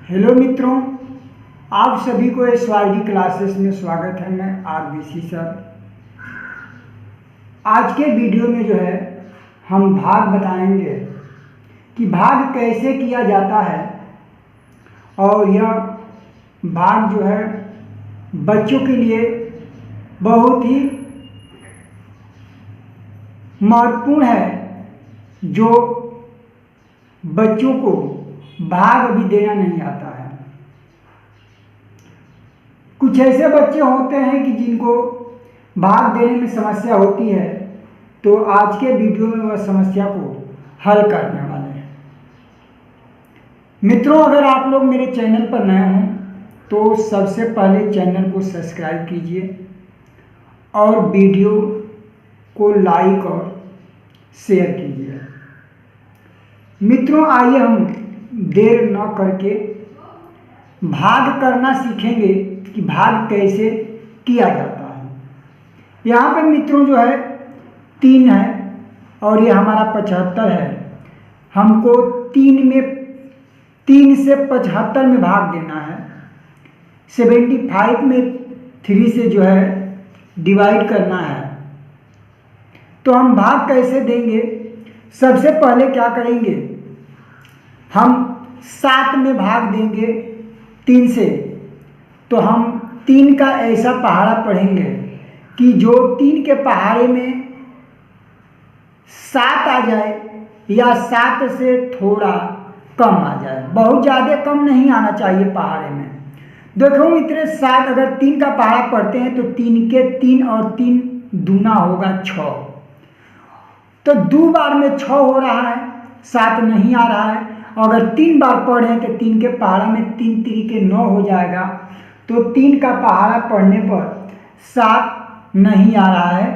Hello मित्रों, आप सभी को SYD क्लासेस में स्वागत है। मैं RBC सर। आज के वीडियो में जो है हम भाग बताएंगे कि भाग कैसे किया जाता है, और यह भाग जो है बच्चों के लिए बहुत ही महत्वपूर्ण है, जो बच्चों को भाग अभी देना नहीं आता है। कुछ ऐसे बच्चे होते हैं कि जिनको भाग देने में समस्या होती है, तो आज के वीडियो में वह समस्या को हल करने वाले हैं। मित्रों, अगर आप लोग मेरे चैनल पर नए हों तो सबसे पहले चैनल को सब्सक्राइब कीजिए और वीडियो को लाइक और शेयर कीजिए। मित्रों, आइए हम देर न करके भाग करना सीखेंगे कि भाग कैसे किया जाता है। यहाँ पे मित्रों जो है 3 है और ये हमारा 75 है। हमको 3 से 75 में भाग देना है। 75 में 3 से जो है डिवाइड करना है। तो हम भाग कैसे देंगे? सबसे पहले क्या करेंगे, हम 7 में भाग देंगे 3 से। तो हम 3 का ऐसा पहाड़ा पढ़ेंगे कि जो 3 के पहाड़े में 7 आ जाए या 7 से थोड़ा कम आ जाए। बहुत ज़्यादा कम नहीं आना चाहिए पहाड़े में। देखो मित्र, 7 अगर 3 का पहाड़ा पढ़ते हैं तो 3 के 3 और 3 दूना होगा 6। तो 2 बार में 6 हो रहा है, 7 नहीं आ रहा है। अगर 3 बार पढ़ें तो 3 के पहाड़ा में 3 3 9 हो जाएगा। तो 3 का पहाड़ा पढ़ने पर 7 नहीं आ रहा है,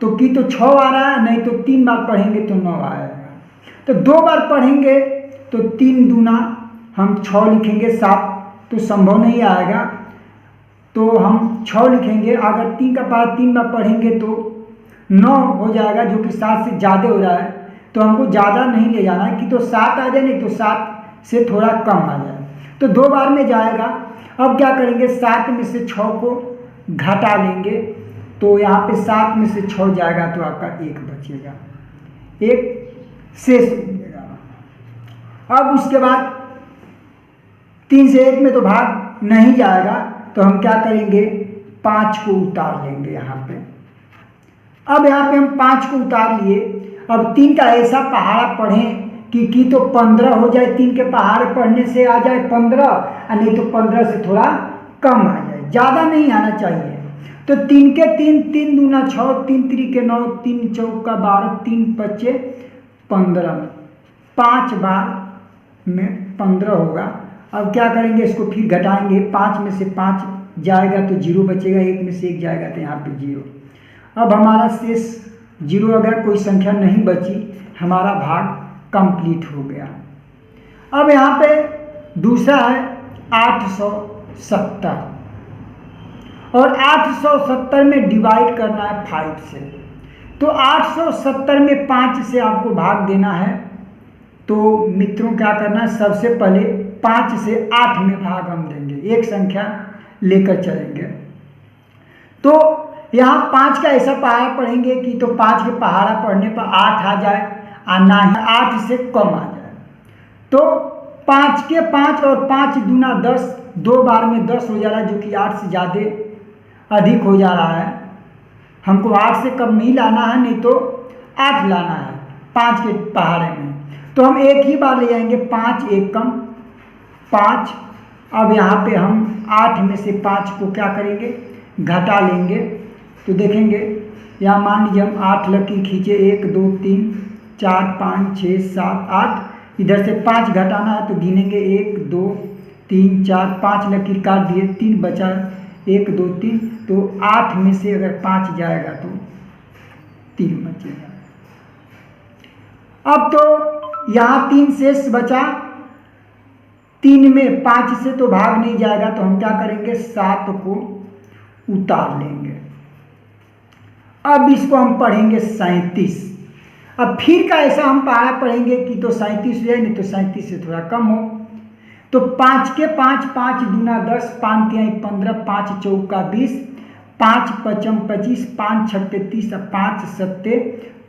तो 6 आ रहा है, नहीं तो 3 बार पढ़ेंगे तो 9 आएगा। तो 2 बार पढ़ेंगे तो 3 दूना हम 6 लिखेंगे, 7 तो संभव नहीं आएगा, तो हम 6 लिखेंगे। अगर 3 का पहाड़ा 3 बार पढ़ेंगे तो 9 हो जाएगा, जो कि 7 से ज़्यादा हो रहा है। तो हमको ज़्यादा नहीं ले जाना है कि तो 7 आ जाए, नहीं तो 7 से थोड़ा कम आ जाए। तो 2 बार में जाएगा। अब क्या करेंगे, 7 में से 6 को घटा लेंगे। तो यहाँ पे 7 में से 6 जाएगा तो आपका 1 बचेगा, 1 शेष बचेगा। अब उसके बाद 3 से 1 में तो भाग नहीं जाएगा, तो हम क्या करेंगे, 5 को उतार लेंगे यहाँ पे। अब यहाँ पे हम 5 को उतार लिए। अब 3 का ऐसा पहाड़ा पढ़ें कि तो 15 हो जाए। 3 के पहाड़ पढ़ने से आ जाए 15, और नहीं तो 15 से थोड़ा कम आ जाए, ज़्यादा नहीं आना चाहिए। तो 3 के 3 3 दूना 6, 3 3 9, 3 चौका 12, 3 बचे 15, 5 बार में 15 होगा। अब क्या करेंगे, इसको फिर घटाएंगे। 5 में से 5 जाएगा तो 0 बचेगा, 1 में से 1 जाएगा तो यहाँ पे 0। अब हमारा शेष 0, अगर कोई संख्या नहीं बची, हमारा भाग कंप्लीट हो गया। अब यहाँ पे दूसरा है 870, और 870 में डिवाइड करना है 5 से। तो 870 में 5 से आपको भाग देना है। तो मित्रों क्या करना है, सबसे पहले 5 से 8 में भाग हम देंगे, एक संख्या लेकर चलेंगे। तो यहाँ 5 का ऐसा पहाड़ा पढ़ेंगे कि तो 5 के पहाड़ा पढ़ने पर 8 आ जाए, और ना ही 8 से कम आ जाए। तो 5 के 5 और 5 दूना 10, 2 बार में 10 हो जा रहा है, जो कि 8 से ज़्यादा अधिक हो जा रहा है। हमको 8 से कम नहीं लाना है, नहीं तो 8 लाना है 5 के पहाड़े में। तो हम एक ही बार ले जाएंगे, 5 1 कम 5। अब यहाँ पे हम 8 में से 5 को क्या करेंगे, घटा लेंगे। तो देखेंगे यहाँ मान लीजिए हम 8 लकीर खींचे, 1 2 3 4 5 6 7 8। इधर से 5 घटाना है तो गिनेंगे 1 2 3 4, 5 लकीर काट दिए, 3 बचा, 1 2 3। तो 8 में से अगर 5 जाएगा तो 3 बचेगा। अब तो यहाँ 3 शेष बचा, 3 में 5 से तो भाग नहीं जाएगा, तो हम क्या करेंगे, 7 को उतार लेंगे। अब इसको हम पढ़ेंगे 37। अब फिर का ऐसा हम पहाड़ा पढ़ेंगे कि तो 37 हो जाए, नहीं तो 37 से थोड़ा कम हो। तो 5 के 5, 5 दूना 10, 5 तिहाई 15, 5 चौका 20, 5 पचम 25, 5 छक्के 30, 5 सत्ते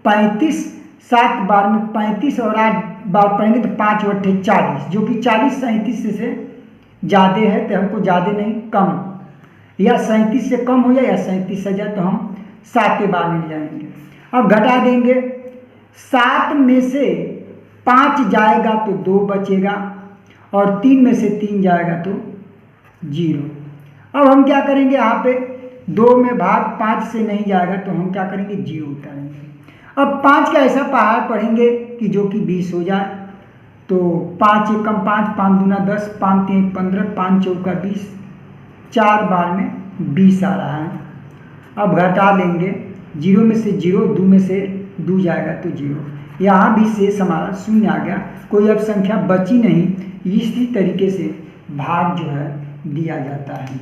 35, 7 बार में 35 और 8 बार पढ़ेंगे तो 5 बट्ठे 40, जो कि 40 37 से ज़्यादा है, तो हमको ज़्यादा नहीं कम, या 37 से कम हो जाए या 37 से जाए तो हम 7 बार में जाएंगे। अब घटा देंगे, 7 में से 5 जाएगा तो 2 बचेगा और 3 में से 3 जाएगा तो 0। अब हम क्या करेंगे, यहाँ पे 2 में भाग 5 से नहीं जाएगा तो हम क्या करेंगे, 0 उतारेंगे। अब 5 का ऐसा पहाड़ पढ़ेंगे कि जो कि 20 हो जाए, तो 5 एकम 5, 5 दूना 10, 5 तिहाई 15, 5 चौका 20, 4 बार में 20 आ रहा है। अब घटा लेंगे, 0 में से 0, 2 में से 2 जाएगा तो 0। यहाँ भी शेष हमारा शून्य आ गया, कोई अब संख्या बची नहीं। इसी तरीके से भाग जो है दिया जाता है।